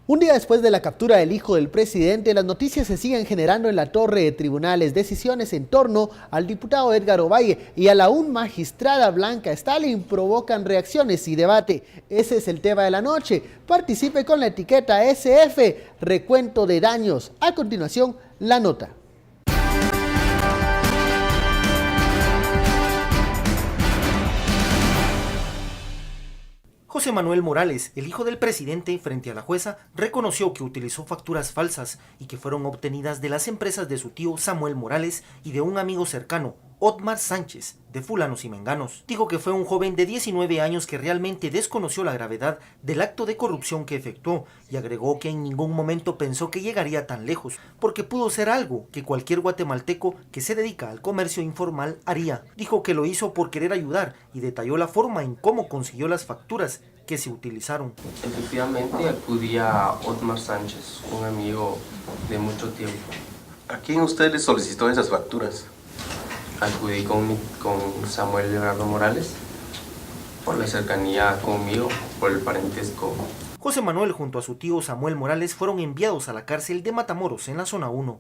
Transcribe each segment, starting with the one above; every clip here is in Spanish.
Un día después de la captura del hijo del presidente, las noticias se siguen generando en la torre de tribunales. Decisiones en torno al diputado Edgar Ovalle y a la aún magistrada Blanca Stalin provocan reacciones y debate. Ese es el tema de la noche. Participe con la etiqueta SF, recuento de daños. A continuación, la nota. José Manuel Morales, el hijo del presidente, frente a la jueza, reconoció que utilizó facturas falsas y que fueron obtenidas de las empresas de su tío Samuel Morales y de un amigo cercano, Otmar Sánchez, de Fulanos y Menganos. Dijo que fue un joven de 19 años que realmente desconoció la gravedad del acto de corrupción que efectuó y agregó que en ningún momento pensó que llegaría tan lejos, porque pudo ser algo que cualquier guatemalteco que se dedica al comercio informal haría. Dijo que lo hizo por querer ayudar y detalló la forma en cómo consiguió las facturas que se utilizaron. Efectivamente acudí a Otmar Sánchez, un amigo de mucho tiempo. ¿A quién usted le solicitó esas facturas? Acudí con Samuel Leonardo Morales, por la cercanía conmigo, por el parentesco. José Manuel junto a su tío Samuel Morales fueron enviados a la cárcel de Matamoros en la zona 1.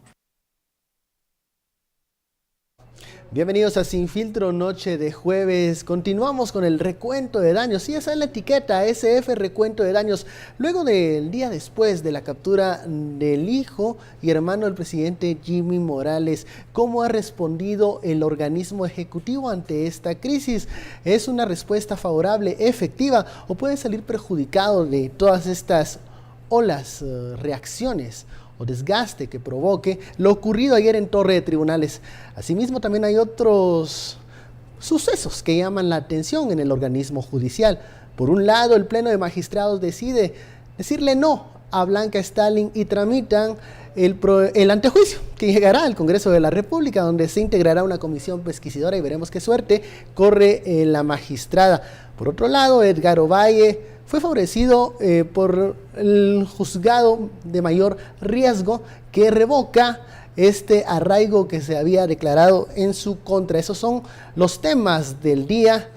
Bienvenidos a Sin Filtro, noche de jueves. Continuamos con el recuento de daños. Sí, esa es la etiqueta, SF, recuento de daños. Luego del día después de la captura del hijo y hermano del presidente Jimmy Morales, ¿cómo ha respondido el organismo ejecutivo ante esta crisis? ¿Es una respuesta favorable, efectiva, o puede salir perjudicado de todas estas olas, reacciones o desgaste que provoque lo ocurrido ayer en Torre de Tribunales? Asimismo, también hay otros sucesos que llaman la atención en el organismo judicial. Por un lado, el Pleno de Magistrados decide decirle no a Blanca Stalin y tramitan el antejuicio que llegará al Congreso de la República, donde se integrará una comisión pesquisidora y veremos qué suerte corre la magistrada. Por otro lado, Edgar Ovalle fue favorecido por el juzgado de mayor riesgo que revoca este arraigo que se había declarado en su contra. Esos son los temas del día.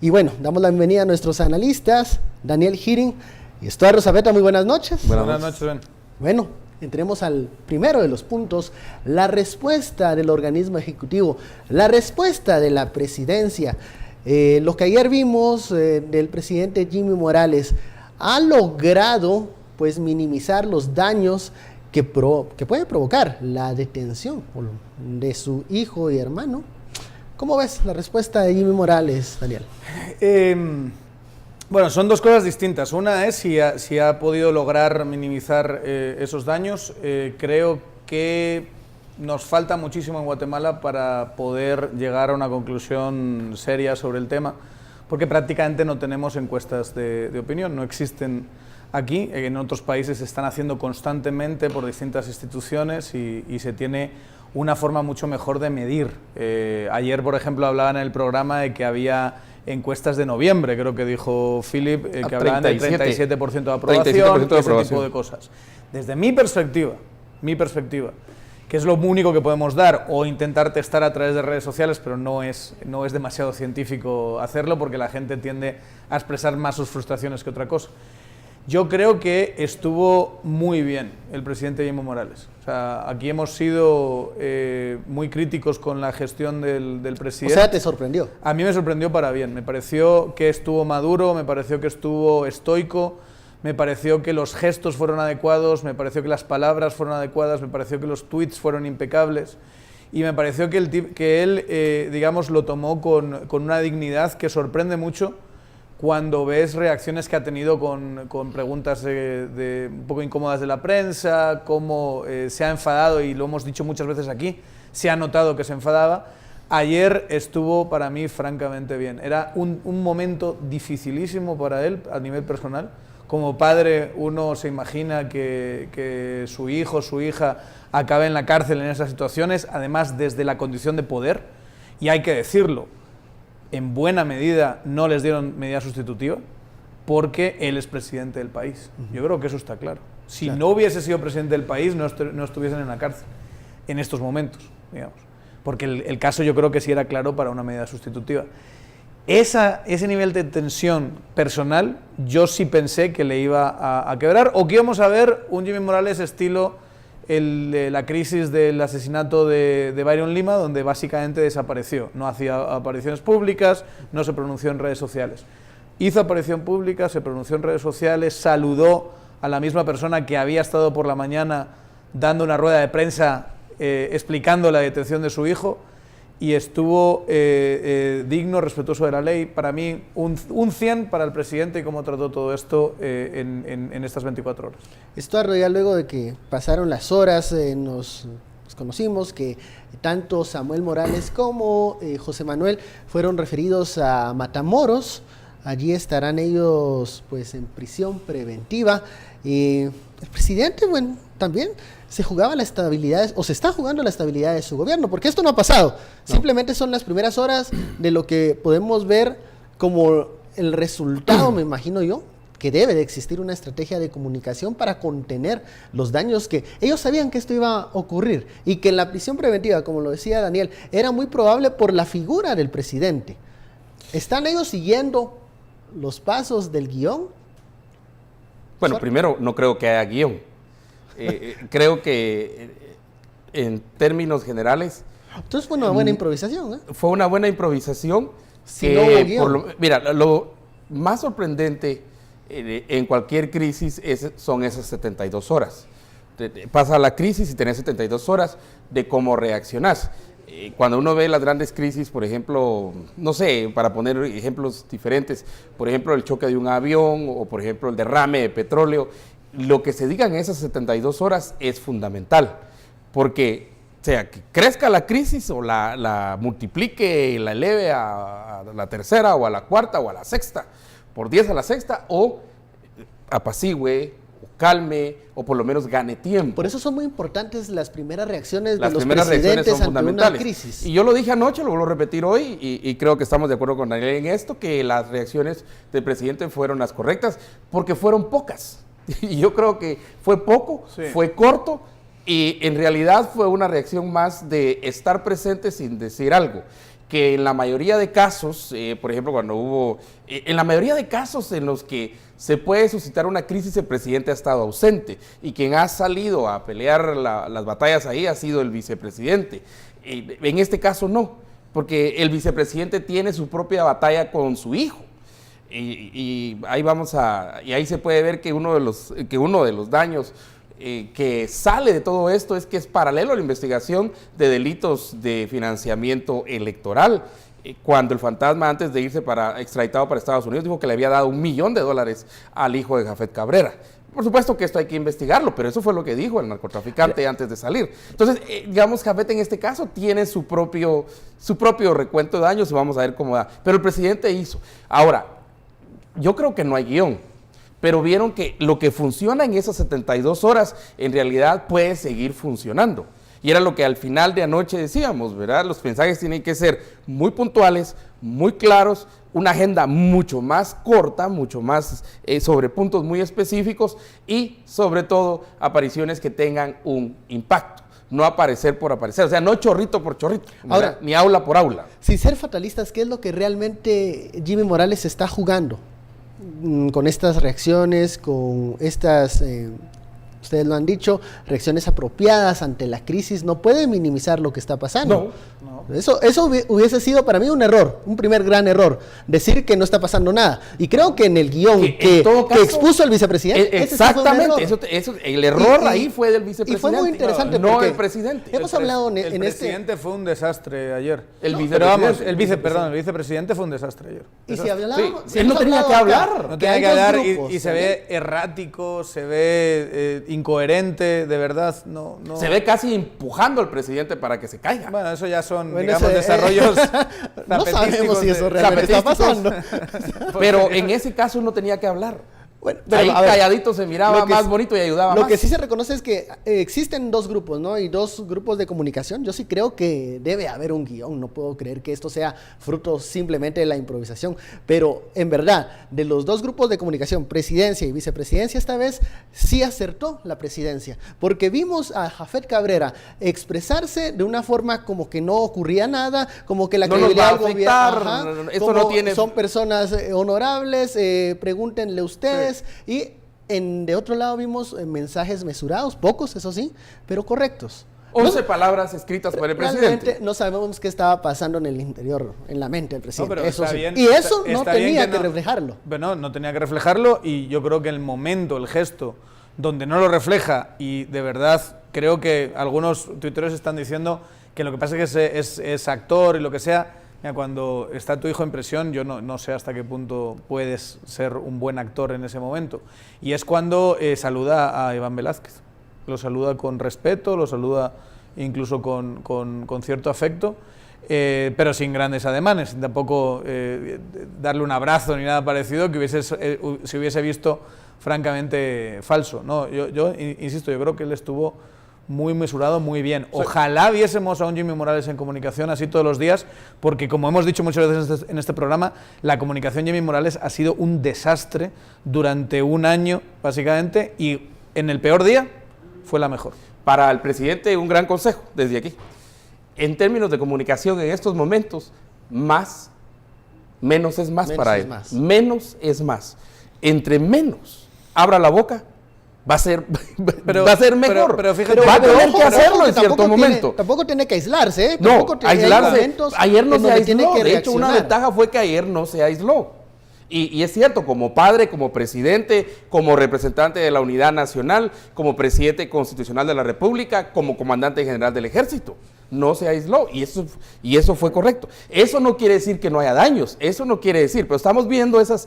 Y bueno, damos la bienvenida a nuestros analistas, Daniel Hiring y Estuardo Zapeta. Muy buenas noches. Buenas noches, Ben. Bueno, entremos al primero de los puntos, la respuesta del organismo ejecutivo, la respuesta de la presidencia. Lo que ayer vimos del presidente Jimmy Morales ha logrado pues minimizar los daños que puede provocar la detención de su hijo y hermano. ¿Cómo ves la respuesta de Jimmy Morales, Daniel? Bueno, son dos cosas distintas. Una es si ha podido lograr minimizar esos daños. Creo que nos falta muchísimo en Guatemala para poder llegar a una conclusión seria sobre el tema, porque prácticamente no tenemos encuestas de opinión, no existen aquí. En otros países se están haciendo constantemente por distintas instituciones y se tiene una forma mucho mejor de medir. Ayer, por ejemplo, hablaban en el programa de que había encuestas de noviembre, creo que dijo Philip, que hablaban del 37% de aprobación, ese tipo de cosas. Desde mi perspectiva, que es lo único que podemos dar, o intentar testar a través de redes sociales, pero no es demasiado científico hacerlo porque la gente tiende a expresar más sus frustraciones que otra cosa. Yo creo que estuvo muy bien el presidente Jimmy Morales. O sea, aquí hemos sido muy críticos con la gestión del presidente. O sea, ¿te sorprendió? A mí me sorprendió para bien. Me pareció que estuvo maduro, me pareció que estuvo estoico, me pareció que los gestos fueron adecuados, me pareció que las palabras fueron adecuadas, me pareció que los tweets fueron impecables y me pareció que él digamos, lo tomó con una dignidad que sorprende mucho cuando ves reacciones que ha tenido con preguntas un poco incómodas de la prensa, cómo se ha enfadado, y lo hemos dicho muchas veces aquí, se ha notado que se enfadaba. Ayer estuvo para mí francamente bien. Era un momento dificilísimo para él a nivel personal. Como padre uno se imagina que su hijo, su hija acabe en la cárcel en esas situaciones, además desde la condición de poder, y hay que decirlo, en buena medida no les dieron medida sustitutiva porque él es presidente del país. Yo creo que eso está claro. Si no hubiese sido presidente del país, no estuviesen en la cárcel en estos momentos, digamos. Porque el caso yo creo que sí era claro para una medida sustitutiva. ese nivel de tensión personal, yo sí pensé que le iba a quebrar, o que íbamos a ver un Jimmy Morales estilo la crisis del asesinato de Byron Lima, donde básicamente desapareció, no hacía apariciones públicas, no se pronunció en redes sociales. Hizo aparición pública, se pronunció en redes sociales, saludó a la misma persona que había estado por la mañana dando una rueda de prensa explicando la detención de su hijo, y estuvo digno, respetuoso de la ley. Para mí, un 100 para el presidente y cómo trató todo esto en estas 24 horas. Estuardo, ya luego de que pasaron las horas, nos conocimos que tanto Samuel Morales como José Manuel fueron referidos a Matamoros. Allí estarán ellos pues en prisión preventiva. El presidente, bueno, también se jugaba la estabilidad, o se está jugando la estabilidad de su gobierno, porque esto no ha pasado. No. Simplemente son las primeras horas de lo que podemos ver como el resultado, me imagino yo, que debe de existir una estrategia de comunicación para contener los daños que ellos sabían que esto iba a ocurrir, y que en la prisión preventiva, como lo decía Daniel, era muy probable por la figura del presidente. ¿Están ellos siguiendo los pasos del guión? Bueno, primero, no creo que haya guión. Creo que en términos generales... Entonces fue una buena improvisación, ¿eh? Fue una buena improvisación. Si no hubo guión. Mira, lo más sorprendente en cualquier crisis son esas 72 horas. Pasa la crisis y tenés 72 horas de cómo reaccionás. Cuando uno ve las grandes crisis, por ejemplo, no sé, para poner ejemplos diferentes, por ejemplo, el choque de un avión o, por ejemplo, el derrame de petróleo, lo que se diga en esas 72 horas es fundamental, porque, o sea, que crezca la crisis o la multiplique y la eleve a la tercera o a la cuarta o a la sexta, por 10 a la sexta, o apacigüe, o calme, o por lo menos gane tiempo. Por eso son muy importantes las primeras reacciones de los presidentes ante una crisis. Y yo lo dije anoche, lo vuelvo a repetir hoy, y creo que estamos de acuerdo con Daniel en esto, que las reacciones del presidente fueron las correctas, porque fueron pocas. Y yo creo que fue poco, sí. Fue corto, y en realidad fue una reacción más de estar presente sin decir algo. Que en la mayoría de casos, por ejemplo, cuando hubo, en la mayoría de casos en los que se puede suscitar una crisis, el presidente ha estado ausente, y quien ha salido a pelear las batallas ahí ha sido el vicepresidente. En este caso no, porque el vicepresidente tiene su propia batalla con su hijo. Y ahí se puede ver que uno de los daños que sale de todo esto es que es paralelo a la investigación de delitos de financiamiento electoral, cuando el fantasma, antes de irse extraditado para Estados Unidos, dijo que le había dado $1 millón al hijo de Jafet Cabrera. Por supuesto que esto hay que investigarlo, pero eso fue lo que dijo el narcotraficante antes de salir. Entonces, digamos, Jafet en este caso tiene su propio recuento de daños, y vamos a ver cómo da. Pero el presidente hizo. Ahora, yo creo que no hay guión, pero vieron que lo que funciona en esas 72 horas en realidad puede seguir funcionando. Y era lo que al final de anoche decíamos, ¿verdad? Los mensajes tienen que ser muy puntuales, muy claros, una agenda mucho más corta, mucho más sobre puntos muy específicos, y sobre todo apariciones que tengan un impacto. No aparecer por aparecer, o sea, no chorrito por chorrito, ahora, ni aula por aula. Sin ser fatalistas, ¿qué es lo que realmente Jimmy Morales está jugando con estas reacciones, con estas, ustedes lo han dicho, reacciones apropiadas ante la crisis? No puede minimizar lo que está pasando. No. Eso hubiese sido para mí un error, un primer gran error, decir que no está pasando nada. Y creo que en el guión que expuso el vicepresidente, exactamente, el error ahí fue del vicepresidente. Y fue muy interesante, no el presidente. Hemos hablado en el presidente fue un desastre ayer. El vicepresidente fue un desastre ayer. Y si hablábamos, sí, él no tenía que hablar. No tenía que hablar, y se ve errático, se ve incoherente, de verdad. No. Se ve casi empujando al presidente para que se caiga. Bueno, eso ya son, digamos, desarrollos no sabemos si eso realmente está pasando. Pero en ese caso no tenía que hablar. Bueno, Ahí a ver, calladito se miraba lo que más sí- bonito y ayudaba Lo más. que sí se reconoce es que existen dos grupos, ¿no? Y dos grupos de comunicación. Yo sí creo que debe haber un guión. No puedo creer que esto sea fruto simplemente de la improvisación. Pero, en verdad, de los dos grupos de comunicación, presidencia y vicepresidencia, esta vez sí acertó la presidencia. Porque vimos a Jafet Cabrera expresarse de una forma como que no ocurría nada, como que la No nos credibilidad va a del gobierno, afectar, esto como no tiene- son personas honorables, pregúntenle ustedes. Y de otro lado vimos mensajes mesurados, pocos, eso sí, pero correctos. 11 palabras escritas por el Realmente presidente. no sabemos qué estaba pasando en el interior, en la mente del No, presidente. pero Eso está sí. bien, Y eso no está bien tenía que no- reflejarlo. Bueno, no tenía que reflejarlo y yo creo que el momento, el gesto, donde no lo refleja y de verdad creo que algunos tuiteros están diciendo que lo que pasa es que es actor y lo que sea. Mira, cuando está tu hijo en prisión, yo no sé hasta qué punto puedes ser un buen actor en ese momento. Y es cuando saluda a Iván Velázquez. Lo saluda con respeto, lo saluda incluso con cierto afecto, pero sin grandes ademanes, sin tampoco darle un abrazo ni nada parecido que se hubiese visto francamente falso. No, yo insisto, yo creo que él estuvo muy mesurado, muy bien. Ojalá viésemos a un Jimmy Morales en comunicación así todos los días, porque como hemos dicho muchas veces en este programa, la comunicación Jimmy Morales ha sido un desastre durante un año, básicamente, y en el peor día fue la mejor. Para el presidente, un gran consejo desde aquí. En términos de comunicación en estos momentos, menos es más Menos para es él. más. Menos es más. Entre menos abra la boca, va a ser mejor. pero fíjate, va a Pero tener ojo, que hacerlo ojo, que en cierto tampoco tiene- momento. tampoco tiene que aislarse, ¿eh? No, Tampoco hay aislarse. momentos Ayer no en se donde tiene aisló. que De hecho, una reaccionar. ventaja fue que ayer no se aisló. Y es cierto, como padre, como presidente, como representante de la unidad nacional, como presidente constitucional de la República, como comandante general del ejército, no se aisló y eso fue correcto. Eso no quiere decir que no haya daños, eso no quiere decir, pero estamos viendo esas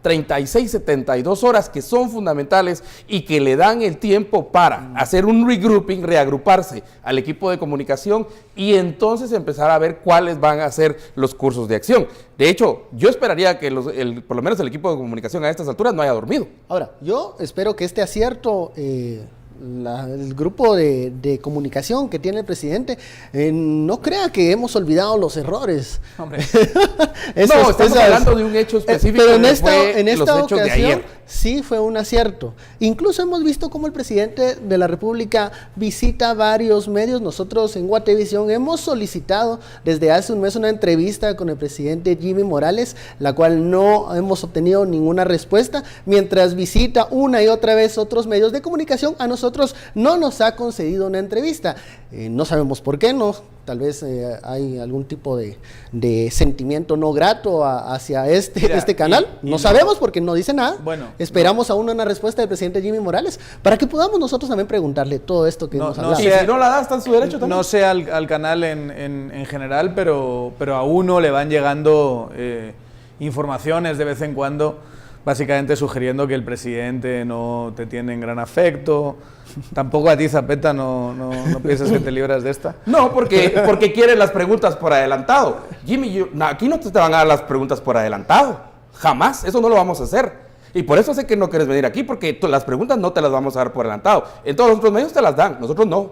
36, 72 horas que son fundamentales y que le dan el tiempo para hacer un regrouping, reagruparse al equipo de comunicación y entonces empezar a ver cuáles van a ser los cursos de acción. De hecho, yo esperaría que por lo menos el equipo de comunicación a estas alturas no haya dormido. Ahora, yo espero que este acierto, el grupo de comunicación que tiene el presidente, no crea que hemos olvidado los errores. Hombre. No, estamos hablando de un hecho específico. Pero en que esta, fue en esta los hechos de ocasión ayer. sí fue un acierto. Incluso hemos visto cómo el presidente de la República visita varios medios. Nosotros en Guatevisión hemos solicitado desde hace un mes una entrevista con el presidente Jimmy Morales, la cual no hemos obtenido ninguna respuesta, mientras visita una y otra vez otros medios de comunicación. A nosotros no nos ha concedido una entrevista. No sabemos por qué, no. Tal vez hay algún tipo de sentimiento no grato hacia este canal. No sabemos porque no dice nada. Bueno, esperamos aún una respuesta del presidente Jimmy Morales para que podamos nosotros también preguntarle todo esto que hemos hablado. Y si no la da, está en su derecho también. No sé al canal en general, pero a uno le van llegando informaciones de vez en cuando, básicamente sugiriendo que el presidente no te tiene en gran afecto. Tampoco a ti, Zapeta, no piensas que te libras de esta. No, porque quieren las preguntas por adelantado. Jimmy, aquí no te van a dar las preguntas por adelantado. Jamás, eso no lo vamos a hacer. Y por eso sé que no quieres venir aquí, porque las preguntas no te las vamos a dar por adelantado. En todos los otros medios te las dan, nosotros no.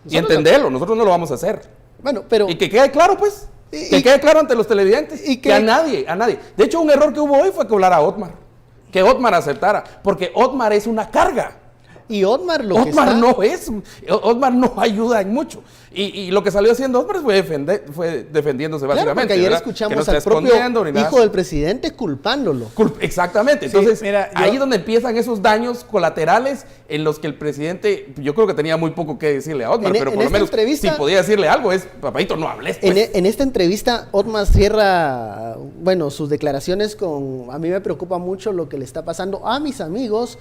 Y entenderlo, nosotros no lo vamos a hacer. Bueno, pero Y que quede claro, pues. Que quede claro ante los televidentes. y Que a nadie. De hecho, un error que hubo hoy fue que hablara Otmar. Que Otmar aceptara. Porque Otmar es una carga. y Otmar Otmar no ayuda en mucho. Y lo que salió haciendo Otmar fue defendiéndose Claro, básicamente. porque ayer ¿verdad? escuchamos que no está al propio escondiendo ni nada. hijo del presidente culpándolo. Exactamente. Sí, Entonces, mira, ahí es donde empiezan esos daños colaterales en los que el presidente, yo creo que tenía muy poco que decirle a Otmar, pero en por lo esta menos entrevista- si podía decirle algo es, papadito, no hables. Pues. En esta entrevista, Otmar cierra, sus declaraciones con, a mí me preocupa mucho lo que le está pasando a mis amigos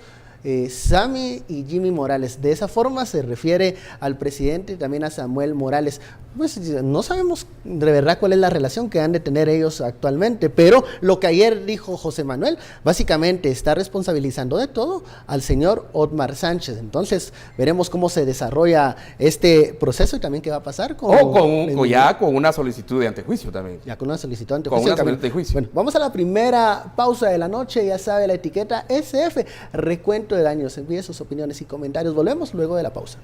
Sammy y Jimmy Morales. De esa forma se refiere al presidente y también a Samuel Morales. Pues no sabemos de verdad cuál es la relación que han de tener ellos actualmente, pero lo que ayer dijo José Manuel, básicamente está responsabilizando de todo al señor Otmar Sánchez. Entonces veremos cómo se desarrolla este proceso y también qué va a pasar con... ya con una solicitud de antejuicio también. Ya con una solicitud de Con antejuicio. una solicitud de antejuicio. Bueno, vamos a la primera pausa de la noche, ya sabe la etiqueta SF, recuento de daños. Envíe sus opiniones y comentarios. Volvemos luego de la pausa.